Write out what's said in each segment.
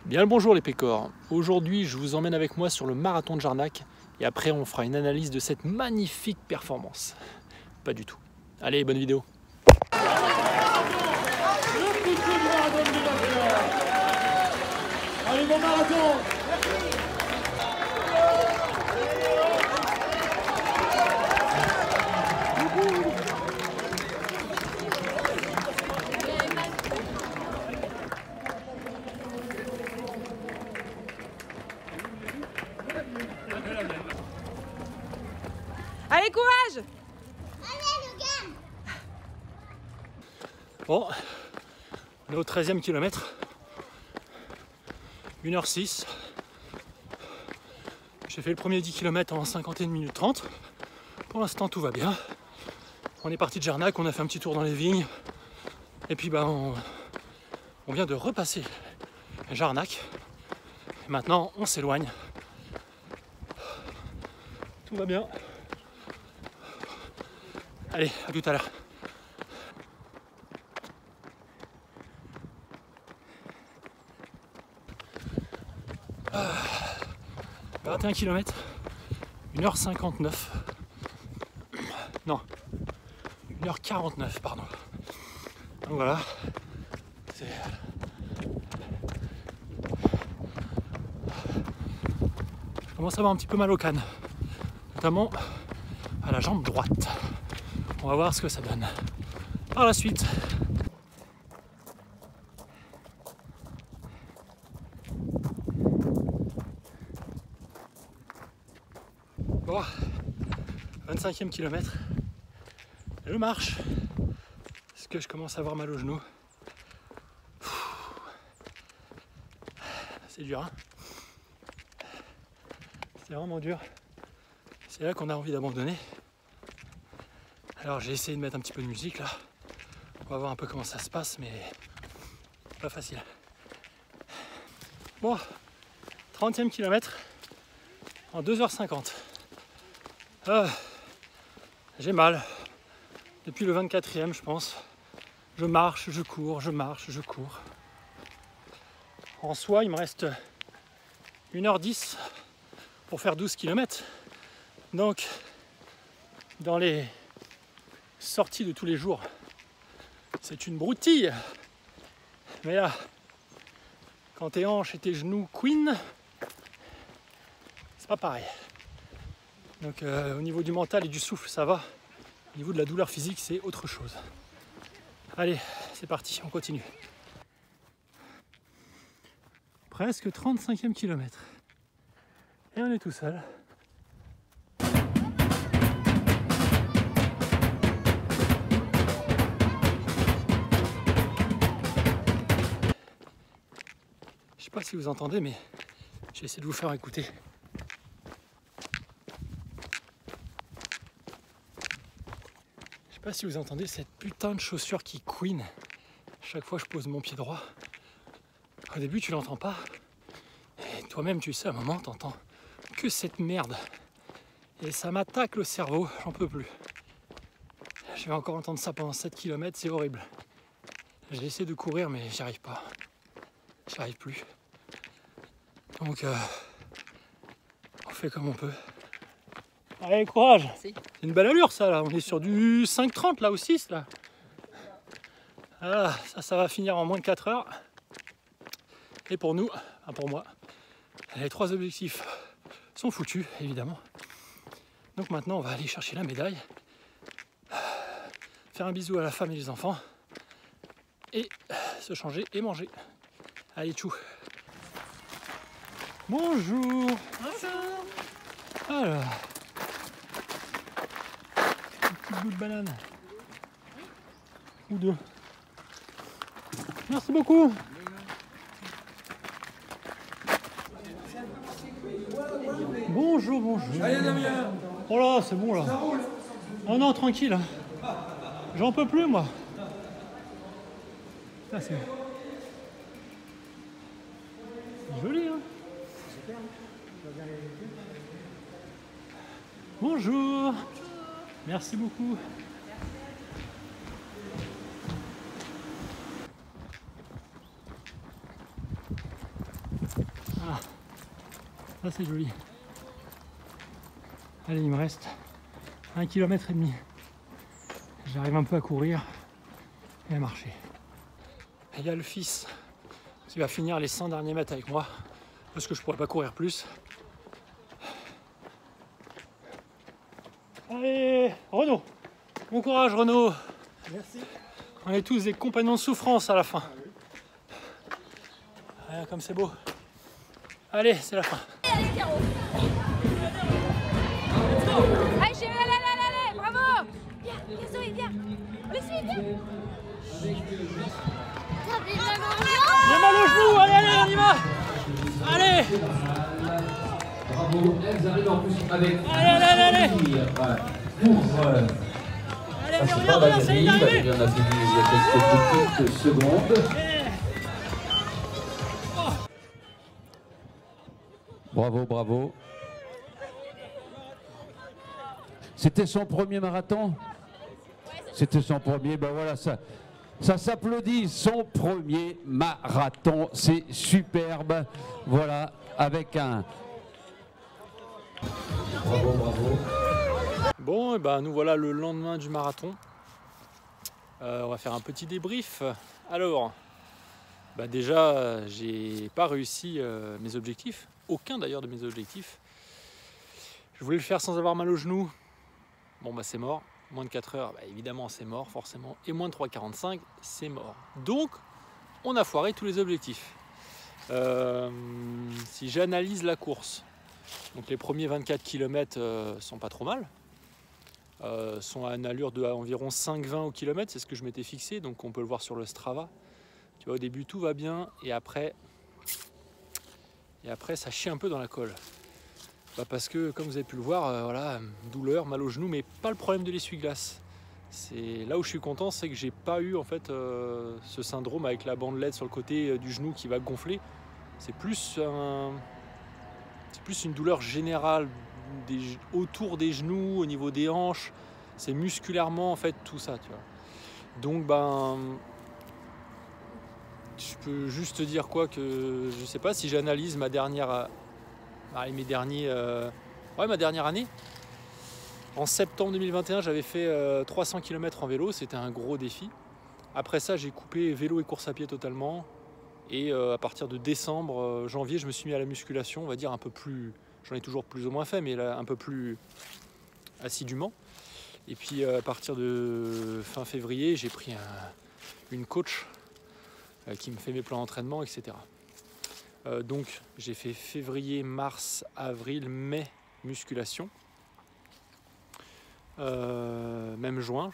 Bien le bonjour les pécores. Aujourd'hui je vous emmène avec moi sur le marathon de Jarnac et après on fera une analyse de cette magnifique performance. Pas du tout. Allez, bonne vidéo. Allez, bon marathon! Allez, courage! Bon, on est au 13e kilomètre. 1h06. J'ai fait le premier 10 km en 51 minutes 30. Pour l'instant tout va bien. On est parti de Jarnac, on a fait un petit tour dans les vignes. Et puis on vient de repasser Jarnac. Et maintenant on s'éloigne. Tout va bien. Allez, à tout à l'heure. Ah, 21 km, 1h59. Non, 1h49, pardon. Donc voilà. Je commence à avoir un petit peu mal aux cannes, notamment à la jambe droite. On va voir ce que ça donne. Par la suite. Bon, 25e kilomètre. Je marche parce que je commence à avoir mal au genou. C'est dur, hein? C'est vraiment dur. C'est là qu'on a envie d'abandonner. Alors j'ai essayé de mettre un petit peu de musique là. On va voir un peu comment ça se passe, mais pas facile. Bon, 30e kilomètre en 2h50. J'ai mal. Depuis le 24e, je pense. Je marche, je cours, je marche, je cours. En soi, il me reste 1h10 pour faire 12 km. Donc, dans les sorties de tous les jours, c'est une broutille. Mais là, quand tes hanches et tes genoux queen, c'est pas pareil. Donc au niveau du mental et du souffle, ça va. Au niveau de la douleur physique, c'est autre chose. Allez, c'est parti, on continue. Presque 35e kilomètre. Et on est tout seul. Je sais pas si vous entendez, mais j'ai essayé de vous faire écouter. Je sais pas si vous entendez cette putain de chaussure qui couine chaque fois que je pose mon pied droit. Au début tu l'entends pas. Et toi-même tu sais à un moment t'entends que cette merde. Et ça m'attaque le cerveau, j'en peux plus. Je vais encore entendre ça pendant 7 km, c'est horrible. J'ai essayé de courir mais j'y arrive pas. J'y arrive plus. Donc on fait comme on peut. Allez, courage! C'est une belle allure ça là, on est sur du 5,30 là ou 6 là. Voilà, ça va finir en moins de 4 heures. Et pour nous, enfin pour moi, les 3 objectifs sont foutus évidemment. Donc maintenant on va aller chercher la médaille, faire un bisou à la femme et les enfants et se changer et manger. Allez, tchou! Bonjour! Bonjour! Alors, un petit bout de banane. Ou deux. Merci beaucoup! Bonjour, bonjour! Allez, Damien! Oh là, c'est bon là! Oh non, tranquille! J'en peux plus moi! Ça c'est joli, hein? Bonjour. Merci beaucoup. Ah, ça c'est joli. Allez, il me reste 1,5 km. J'arrive un peu à courir et à marcher. Il y a le fils qui va finir les 100 derniers mètres avec moi parce que je pourrais pas courir plus. Allez, Renaud! Bon courage, Renaud! Merci. On est tous des compagnons de souffrance à la fin. Allez, comme c'est beau. Allez, c'est la fin. Allez, Caro. Allez, chérie, allez, bravo. Viens, Zoé, viens. Mais si, viens. J'ai mal au genou, allez, on y va. Allez. Bravo, elles arrivent en plus avec Allez. pour Allez, regarde, ça y est, arrivé. il y en a fini il y a quelques petites secondes. Bravo. C'était son premier marathon? C'était son premier, ben voilà, ça s'applaudit, son premier marathon, c'est superbe, voilà, avec un... Bravo. Bon, et ben nous voilà le lendemain du marathon. On va faire un petit débrief. Alors, bah déjà, j'ai pas réussi mes objectifs, aucun d'ailleurs de mes objectifs. Je voulais le faire sans avoir mal au genou. Bon, bah c'est mort. Moins de 4 heures, bah évidemment c'est mort, forcément. Et moins de 3,45, c'est mort. Donc, on a foiré tous les objectifs. Si j'analyse la course, donc les premiers 24 km sont pas trop mal. Sont à une allure de environ 5,20 au kilomètre, c'est ce que je m'étais fixé, donc on peut le voir sur le Strava. Tu vois, au début tout va bien et après ça chie un peu dans la colle. Bah parce que comme vous avez pu le voir, voilà, douleur, mal au genou, mais pas le problème de l'essuie-glace. C'est là où je suis content, c'est que j'ai pas eu en fait ce syndrome avec la bandelette sur le côté du genou qui va gonfler. C'est plus une douleur générale autour des genoux, au niveau des hanches. C'est musculairement en fait tout ça, tu vois. Donc ben, je peux juste te dire quoi que je sais pas si j'analyse ma dernière année. En septembre 2021, j'avais fait 300 km en vélo, c'était un gros défi. Après ça, j'ai coupé vélo et course à pied totalement. Et à partir de décembre, janvier, je me suis mis à la musculation, on va dire un peu plus, j'en ai toujours plus ou moins fait, mais là, un peu plus assidûment. Et puis à partir de fin février, j'ai pris une coach qui me fait mes plans d'entraînement, etc. Donc j'ai fait février, mars, avril, mai musculation, même juin.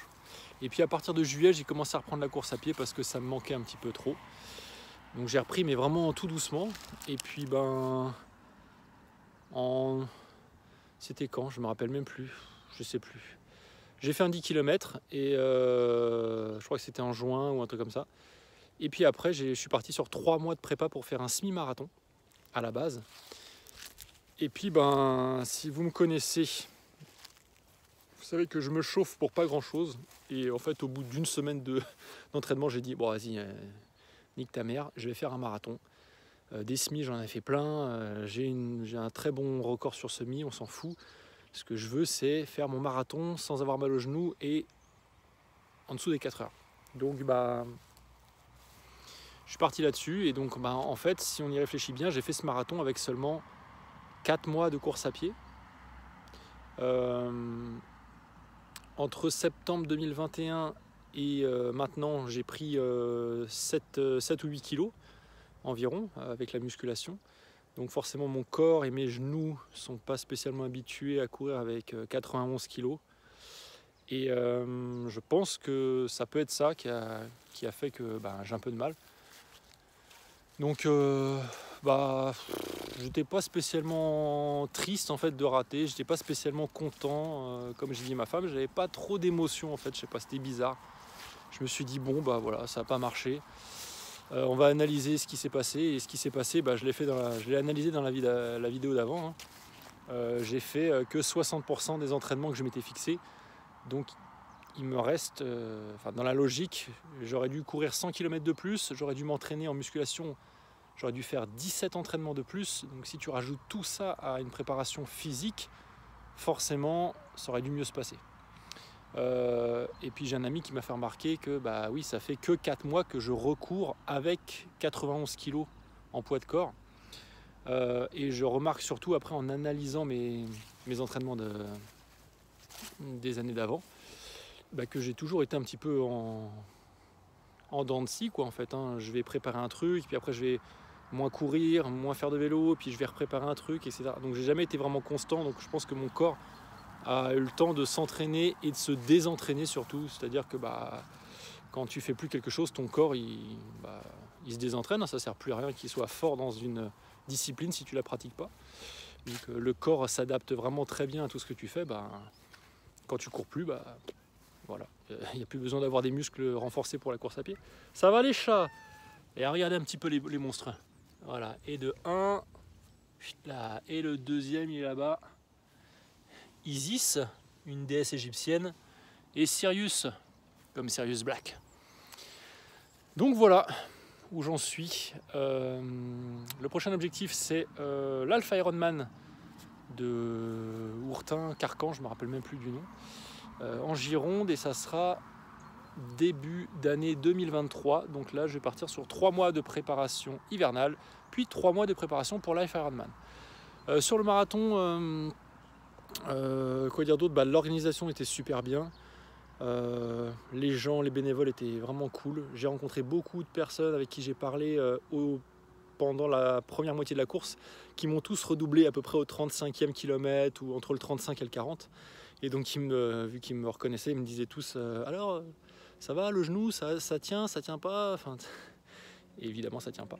Et puis à partir de juillet, j'ai commencé à reprendre la course à pied parce que ça me manquait un petit peu trop. Donc j'ai repris, mais vraiment tout doucement. Et puis ben, c'était quand? Je me rappelle même plus, je sais plus. J'ai fait un 10 km et je crois que c'était en juin ou un truc comme ça. Et puis après, je suis parti sur 3 mois de prépa pour faire un semi-marathon à la base. Et puis ben, si vous me connaissez, vous savez que je me chauffe pour pas grand chose. Et en fait, au bout d'une semaine d'entraînement, j'ai dit bon vas-y, nique ta mère, je vais faire un marathon. Des semis, j'en ai fait plein. J'ai un très bon record sur semi, on s'en fout. Ce que je veux, c'est faire mon marathon sans avoir mal au genou et en dessous des 4 heures. Donc bah, je suis parti là-dessus. Et donc bah, en fait, si on y réfléchit bien, j'ai fait ce marathon avec seulement 4 mois de course à pied. Entre septembre 2021 et maintenant, j'ai pris 7 ou 8 kilos environ avec la musculation. Donc forcément, mon corps et mes genoux ne sont pas spécialement habitués à courir avec 91 kilos. Et je pense que ça peut être ça qui a fait que bah, j'ai un peu de mal. Donc j'étais pas spécialement triste en fait de rater, j'étais pas spécialement content, comme j'ai dit à ma femme, j'avais pas trop d'émotions en fait, je sais pas, c'était bizarre. Je me suis dit bon bah voilà, ça n'a pas marché. On va analyser ce qui s'est passé, et ce qui s'est passé, bah, je l'ai analysé dans la vidéo d'avant. J'ai fait que 60% des entraînements que je m'étais fixé. Donc il me reste, dans la logique, j'aurais dû courir 100 km de plus, j'aurais dû m'entraîner en musculation, j'aurais dû faire 17 entraînements de plus. Donc si tu rajoutes tout ça à une préparation physique, forcément, ça aurait dû mieux se passer. Et puis j'ai un ami qui m'a fait remarquer que bah oui, ça fait que 4 mois que je recours avec 91 kg en poids de corps. Et je remarque surtout après en analysant mes entraînements des années d'avant, bah, que j'ai toujours été un petit peu en dents de scie, quoi, en fait, hein. Je vais préparer un truc, puis après je vais moins courir, moins faire de vélo, puis je vais repréparer un truc, etc. Donc j'ai jamais été vraiment constant, donc je pense que mon corps a eu le temps de s'entraîner et de se désentraîner surtout. C'est-à-dire que bah, quand tu fais plus quelque chose, ton corps il se désentraîne, ça sert plus à rien qu'il soit fort dans une discipline si tu la pratiques pas. Donc le corps s'adapte vraiment très bien à tout ce que tu fais. Bah, quand tu cours plus, bah, voilà, il n'y a plus besoin d'avoir des muscles renforcés pour la course à pied. Ça va les chats? Et regardez un petit peu les monstres. Voilà, et de 1, là, et le deuxième il est là-bas. Isis, une déesse égyptienne, et Sirius, comme Sirius Black. Donc voilà où j'en suis. Le prochain objectif, c'est l'Alpha Ironman de Hourtin-Carcan, je ne me rappelle même plus du nom, en Gironde, et ça sera début d'année 2023. Donc là, je vais partir sur 3 mois de préparation hivernale, puis 3 mois de préparation pour l'Alpha Ironman. Sur le marathon, quoi dire d'autre, bah, l'organisation était super bien. Les gens, les bénévoles étaient vraiment cool. J'ai rencontré beaucoup de personnes avec qui j'ai parlé pendant la première moitié de la course, qui m'ont tous redoublé à peu près au 35e kilomètre ou entre le 35 et le 40. Et donc vu qu'ils me reconnaissaient, ils me disaient tous alors ça va le genou, ça tient pas, enfin, et évidemment ça tient pas.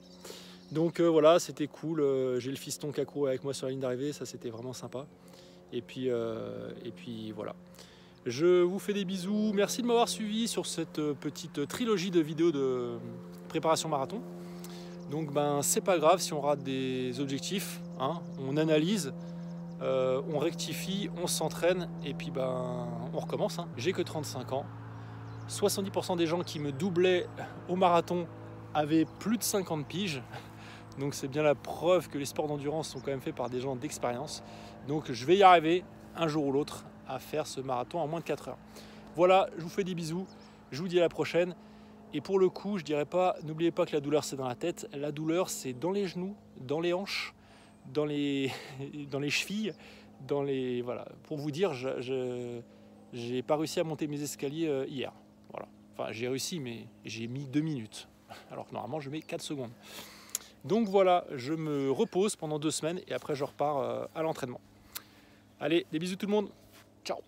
Donc voilà, c'était cool. J'ai le fiston qui a couru avec moi sur la ligne d'arrivée, ça c'était vraiment sympa. Et puis voilà. Je vous fais des bisous. Merci de m'avoir suivi sur cette petite trilogie de vidéos de préparation marathon. Donc ben c'est pas grave si on rate des objectifs, hein. On analyse, on rectifie, on s'entraîne et puis ben on recommence, hein. J'ai que 35 ans. 70% des gens qui me doublaient au marathon avaient plus de 50 piges. Donc c'est bien la preuve que les sports d'endurance sont quand même faits par des gens d'expérience. Donc je vais y arriver un jour ou l'autre à faire ce marathon en moins de 4 heures. Voilà, je vous fais des bisous, je vous dis à la prochaine. Et pour le coup, je dirais pas, n'oubliez pas que la douleur c'est dans la tête, la douleur c'est dans les genoux, dans les hanches, dans les chevilles, voilà. Pour vous dire, j'ai pas réussi à monter mes escaliers hier. Voilà. Enfin, j'ai réussi, mais j'ai mis 2 minutes. Alors que normalement, je mets 4 secondes. Donc voilà, je me repose pendant 2 semaines et après je repars à l'entraînement. Allez, des bisous tout le monde. Ciao.